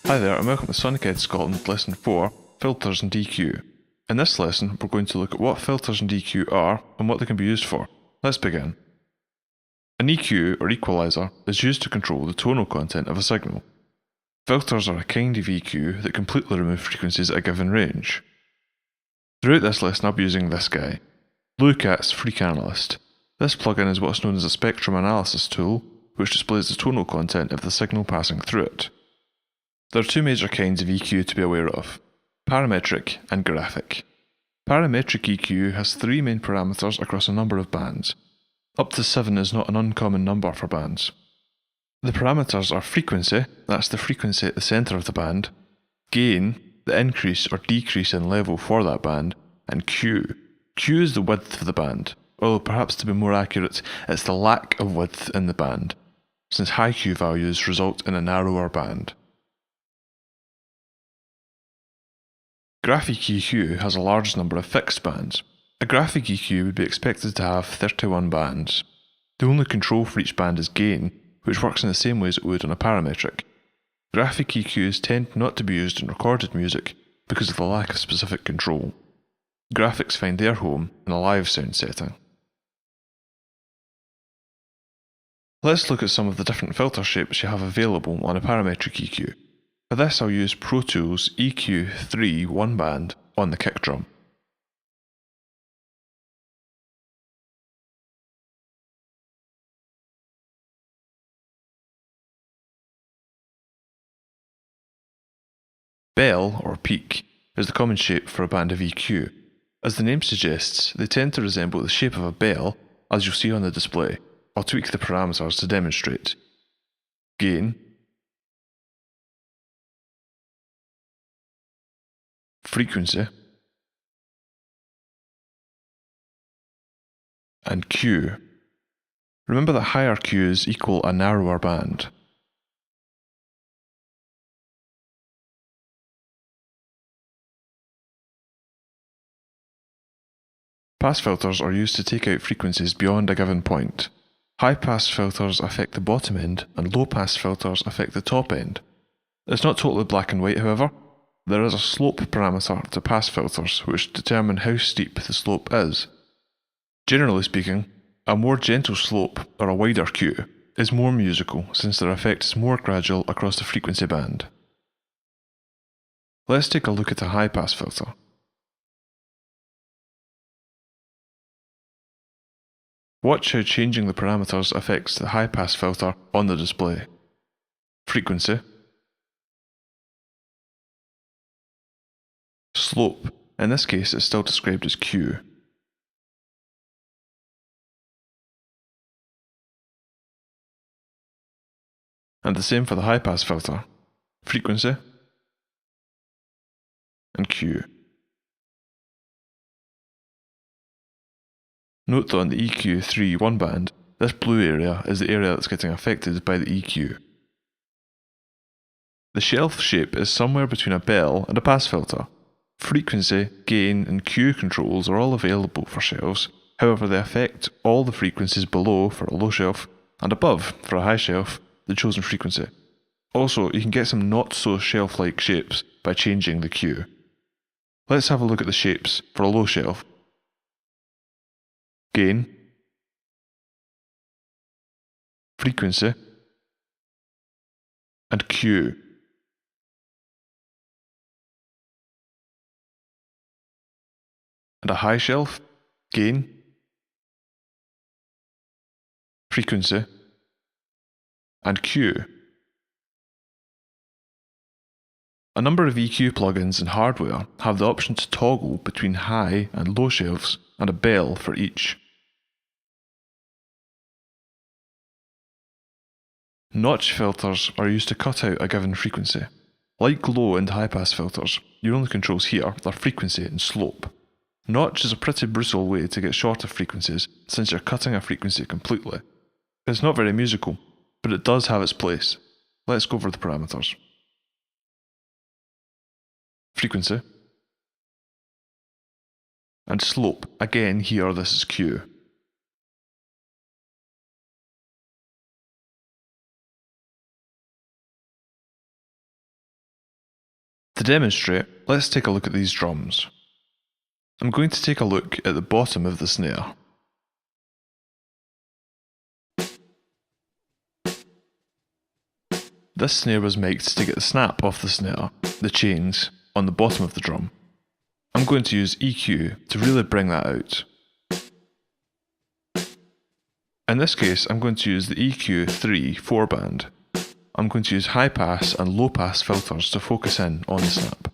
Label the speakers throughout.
Speaker 1: Hi there, and welcome to SonicEd Scotland Lesson 4, Filters and EQ. In this lesson, we're going to look at what filters and EQ are and what they can be used for. Let's begin. An EQ, or equalizer, is used to control the tonal content of a signal. Filters are a kind of EQ that completely remove frequencies at a given range. Throughout this lesson, I'll be using this guy, Lucat's Freak Analyst. This plugin is what's known as a spectrum analysis tool, which displays the tonal content of the signal passing through it. There are two major kinds of EQ to be aware of, parametric and graphic. Parametric EQ has three main parameters across a number of bands. Up to 7 is not an uncommon number for bands. The parameters are frequency, that's the frequency at the centre of the band, gain, the increase or decrease in level for that band, and Q. Q is the width of the band, although perhaps to be more accurate, it's the lack of width in the band, since high Q values result in a narrower band. Graphic EQ has a large number of fixed bands. A graphic EQ would be expected to have 31 bands. The only control for each band is gain, which works in the same way as it would on a parametric. Graphic EQs tend not to be used in recorded music because of the lack of specific control. Graphics find their home in a live sound setting. Let's look at some of the different filter shapes you have available on a parametric EQ. For this I'll use Pro Tools EQ3 one band on the kick drum. Bell, or peak, is the common shape for a band of EQ. As the name suggests, they tend to resemble the shape of a bell, as you'll see on the display. I'll tweak the parameters to demonstrate. Gain, frequency, and Q. Remember that higher Qs equal a narrower band. Pass filters are used to take out frequencies beyond a given point. High-pass filters affect the bottom end, and low-pass filters affect the top end. It's not totally black and white, however. There is a slope parameter to pass filters which determine how steep the slope is. Generally speaking, a more gentle slope, or a wider Q, is more musical since their effect is more gradual across the frequency band. Let's take a look at a high-pass filter. Watch how changing the parameters affects the high-pass filter on the display. Frequency, slope, in this case it's still described as Q. And the same for the high-pass filter. Frequency and Q. Note that on the EQ3 one band, this blue area is the area that's getting affected by the EQ. The shelf shape is somewhere between a bell and a pass filter. Frequency, gain, and Q controls are all available for shelves, however they affect all the frequencies below for a low shelf, and above for a high shelf, the chosen frequency. Also, you can get some not-so-shelf-like shapes by changing the Q. Let's have a look at the shapes for a low shelf. Gain, frequency, and Q. And a high shelf, gain, frequency, and Q. A number of EQ plugins and hardware have the option to toggle between high and low shelves and a bell for each. Notch filters are used to cut out a given frequency. Like low and high pass filters, your only controls here are frequency and slope. Notch is a pretty brutal way to get shorter frequencies since you're cutting a frequency completely. It's not very musical, but it does have its place. Let's go over the parameters. Frequency and slope, again here this is Q. To demonstrate, let's take a look at these drums. I'm going to take a look at the bottom of the snare. This snare was mic'd to get the snap off the snare, the chains, on the bottom of the drum. I'm going to use EQ to really bring that out. In this case, I'm going to use the EQ3 4-band. I'm going to use high pass and low pass filters to focus in on the snap.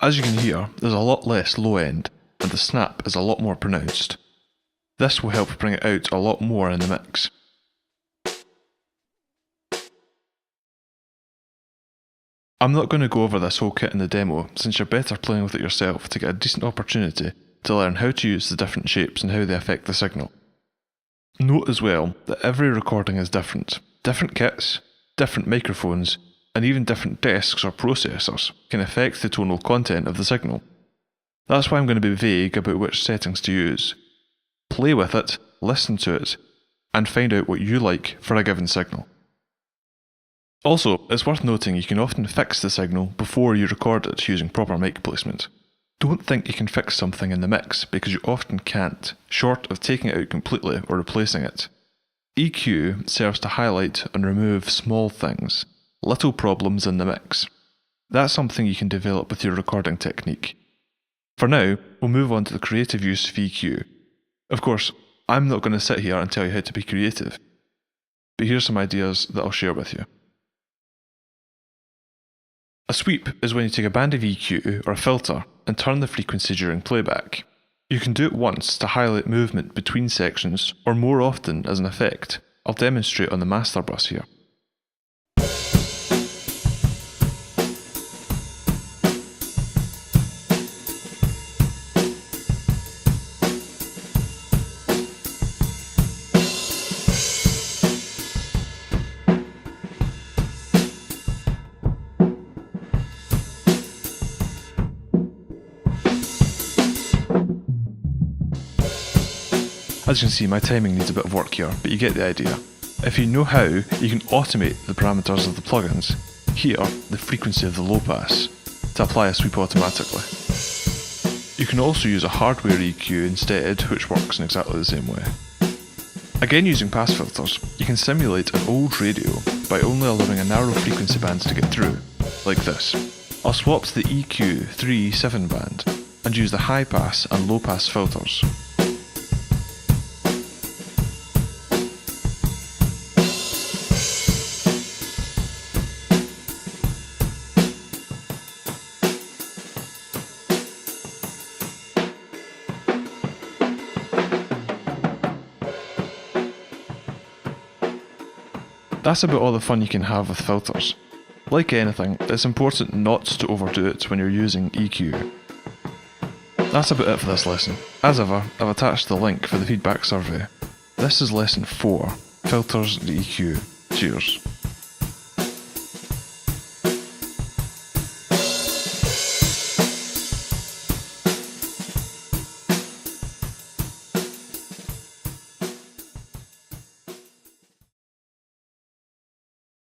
Speaker 1: As you can hear, there's a lot less low end, and the snap is a lot more pronounced. This will help bring it out a lot more in the mix. I'm not going to go over this whole kit in the demo, since you're better playing with it yourself to get a decent opportunity to learn how to use the different shapes and how they affect the signal. Note as well that every recording is different. Different kits, different microphones, and even different desks or processors can affect the tonal content of the signal. That's why I'm going to be vague about which settings to use. Play with it, listen to it, and find out what you like for a given signal. Also, it's worth noting you can often fix the signal before you record it using proper mic placement. Don't think you can fix something in the mix because you often can't, short of taking it out completely or replacing it. EQ serves to highlight and remove small things, little problems in the mix. That's something you can develop with your recording technique. For now, we'll move on to the creative use of EQ. Of course, I'm not going to sit here and tell you how to be creative, but here's some ideas that I'll share with you. A sweep is when you take a band of EQ or a filter and turn the frequency during playback. You can do it once to highlight movement between sections, or more often as an effect. I'll demonstrate on the master bus here. As you can see, my timing needs a bit of work here, but you get the idea. If you know how, you can automate the parameters of the plugins. Here, the frequency of the low pass, to apply a sweep automatically. You can also use a hardware EQ instead, which works in exactly the same way. Again, using pass filters, you can simulate an old radio by only allowing a narrow frequency band to get through, like this. I'll swap to the EQ3 7-band and use the high pass and low pass filters. That's about all the fun you can have with filters. Like anything, it's important not to overdo it when you're using EQ. That's about it for this lesson. As ever, I've attached the link for the feedback survey. This is lesson 4, Filters and EQ. Cheers.